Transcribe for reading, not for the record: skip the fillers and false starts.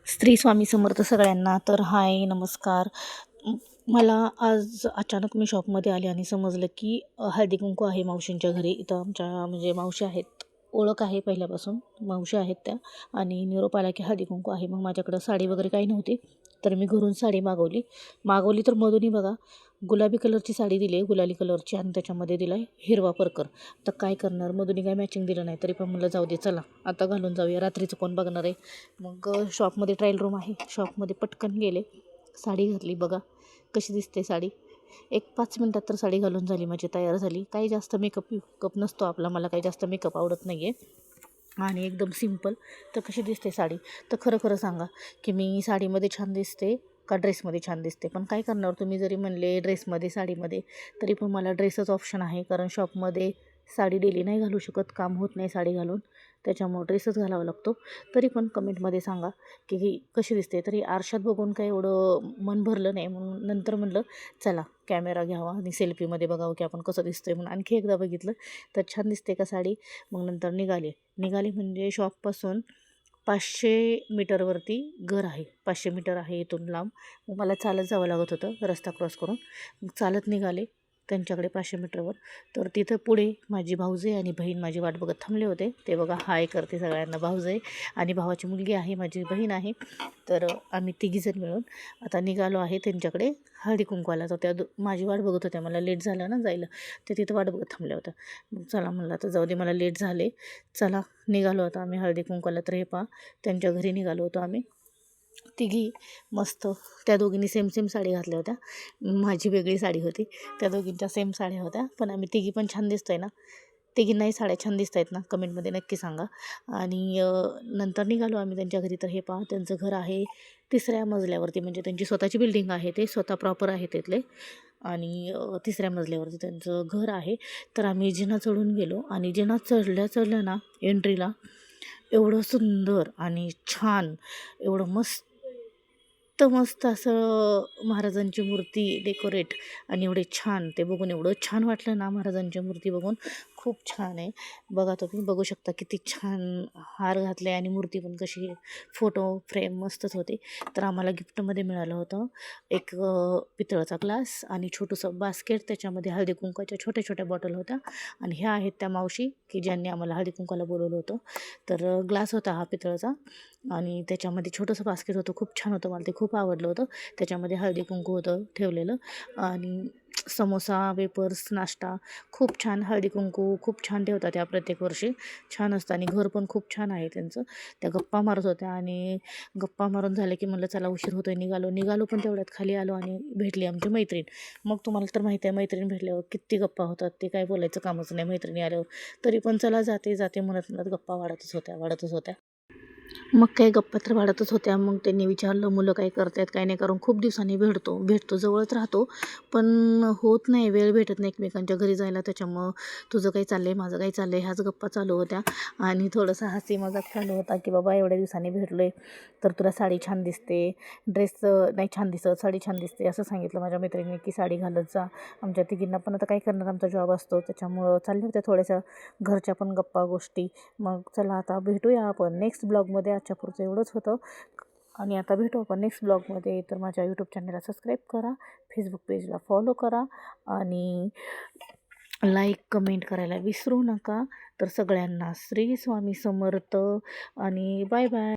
श्री स्वामी समर्थ सगळ्यांना. तर हाय नमस्कार. मला आज अचानक मी शॉपमध्ये आले आणि समजलं की हळदी कुंकू आहे मावशींच्या घरी. इथं आमच्या म्हणजे मावशी आहेत, ओळख आहे पहिल्यापासून, मावशी आहेत त्या. आणि निरोप आला की हळदी कुंकू आहे. मग माझ्याकडं साडी वगैरे काही नव्हती, तर मी घरून साडी मागवली तर मधुनी बघा गुलाबी कलरची साडी दिली आहे, गुलाबी कलरची, आणि त्याच्यामध्ये दिला आहे हिरवा परकर. तर काय करणार, मधुनी काय मॅचिंग दिलं नाही, तरी पण म्हणलं जाऊ दे, चला आता घालून जाऊया, रात्रीचं कोण बघणार आहे. मग शॉपमध्ये ट्रायल रूम आहे, शॉपमध्ये पटकन गेले, साडी घातली. बघा कशी दिसते साडी. एक 5 मिनटात तर साडी घालून झाली, माझी तयार झाली. काही जास्त मेकअप नसतो आपला, मला काही जास्त मेकअप आवडत नाही आहे, आणि एकदम सिम्पल. तर कशी दिसते साडी, तर खरं खरं सांगा की मी साडीमध्ये छान दिसते का ड्रेसमध्ये छान दिसते. पण काय करणार, तुम्ही जरी म्हणले ड्रेसमध्ये साडीमध्ये, तरी पण मला ड्रेसच ऑप्शन आहे, कारण शॉपमध्ये साडी डेली नाही घालू शकत, काम होत नाही साडी घालून, त्याच्यामुळं ड्रेसच घालावा लागतो. तरी पण कमेंटमध्ये सांगा की कशी दिसते. तरी आरशात बघून काही एवढं मन भरलं नाही, म्हणून नंतर म्हणलं चला कॅमेरा घ्यावा आणि सेल्फीमध्ये बघावं की आपण कसं दिसतोय. म्हणून आणखी एकदा बघितलं तर छान दिसते का साडी. मग नंतर निघाले म्हणजे शॉपपासून 500 मीटरवरती घर आहे, 500 मीटर आहे इथून लांब. मग मला चालत जावं लागत होतं रस्ता क्रॉस करून. मग चालत निघाले त्यांच्याकडे 500 मीटरवर. तर तिथं पुढे माझी भाऊजे आणि बहीण माझी वाट बघत थांबले होते. ते बघा हाय करते सगळ्यांना. भाऊजे आणि भावाची मुलगी आहे, माझी बहीण आहे. तर आम्ही तिघीजण मिळून आता निघालो आहे त्यांच्याकडे हळदी कुंकवाला. तर त्या माझी वाट बघत होत्या, मला लेट झालं ना जायला, ते तिथं वाट बघत थांबल्या होत्या. मग चला म्हणलं आता जाऊ दे, मला लेट झाले, चला निघालो आता आम्ही हळदी कुंकवाला. तर हे पहा त्यांच्या घरी निघालो होतो आम्ही तिघी मस्त. त्या दोघींनी सेम सेम साडी घातल्या होत्या, माझी वेगळी साडी होती, त्या दोघींच्या सेम साड्या होत्या. पण आम्ही तिघी पण छान दिसतोय ना, तिघींनाही साड्या छान दिसत आहेत ना, कमेंटमध्ये नक्की सांगा. आणि नंतर निघालो आम्ही त्यांच्या घरी. तर हे पहा त्यांचं घर आहे 3ऱ्या मजल्यावरती, म्हणजे त्यांची स्वतःची बिल्डिंग आहे, ते स्वतः प्रॉपर आहे तिथले. आणि 3ऱ्या मजल्यावरती त्यांचं घर आहे. तर आम्ही जिना चढून गेलो, आणि जिना चढल्या ना एंट्रीला एवढं सुंदर आणि छान, एवढं मस्त असं महाराजांची मूर्ती डेकोरेट, आणि एवढे छान ते बघून एवढं छान वाटलं ना, महाराजांची मूर्ती बघून खूप छान आहे. बघा तुम्ही बघू शकता किती छान हार घातले, आणि मूर्ती पण कशी फोटो फ्रेम मस्तच होती. तर आम्हाला गिफ्टमध्ये मिळालं होतं एक पितळाचा ग्लास आणि छोटंसं बास्केट, त्याच्यामध्ये हळदी कुंकाच्या छोट्या छोट्या बॉटल होत्या. आणि ह्या आहेत त्या मावशी की ज्यांनी आम्हाला हळदी कुंकाला बोलवलं होतं. तर ग्लास होता हा पितळाचा, आणि त्याच्यामध्ये छोटंसं बास्केट होतं, खूप छान होतं, मला ते खूप आवडलं होतं. त्याच्यामध्ये हळदी कुंकू होतं ठेवलेलं, आणि समोसा, वेपर्स, नाश्ता, खूप छान. हळदी कुंकू खूप छान ठेवतात त्या प्रत्येक वर्षी, छान असतं. आणि घर पण खूप छान आहे त्यांचं. त्या गप्पा मारत होत्या, आणि गप्पा मारून झालं की म्हणलं चला उशीर होतोय, निघालो. पण तेवढ्यात खाली आलो आणि भेटली आमची मैत्रीण. मग तुम्हाला तर माहिती आहे, मैत्रीण भेटल्यावर किती गप्पा होतात, ते काय बोलायचं कामच नाही मैत्रिणी आल्यावर. तरी पण चला जाते म्हणत गप्पा वाढतच होत्या. मग काय गप्पा तर वाढतच होत्या. मग त्यांनी विचारलं मुलं काय करतात काय नाही, कारण खूप दिवसांनी भेटतो जवळच राहतो, पण होत नाही, वेळ भेटत नाही एकमेकांच्या घरी जायला. त्याच्यामुळं तुझं काही चाललं आहे, माझं काही चाललं आहे, ह्याच गप्पा चालू होत्या. आणि थोडंसं हसी मजाक चालू होता की बाबा एवढ्या दिवसांनी भेटलो आहे, तर तुला साडी छान दिसते, ड्रेस नाही छान दिसत, साडी छान दिसते, असं सांगितलं माझ्या मैत्रिणीने की साडी घालत जा. आमच्या तिघींना पण आता काय करणार, आमचा जॉब असतो, त्याच्यामुळं चालल्या होत्या थोड्याशा घरच्या पण गप्पा गोष्टी. मग चला आता भेटूया आपण नेक्स्ट ब्लॉगमध्ये. आजच्या पुरतं एवढंच होतं, आणि आता भेटू आपण नेक्स्ट ब्लॉगमध्ये. तर माझ्या यूट्यूब चॅनलला सबस्क्राईब करा, फेसबुक पेजला फॉलो करा, आणि लाईक कमेंट करायला विसरू नका. तर सगळ्यांना श्री स्वामी समर्थ, आणि बाय बाय.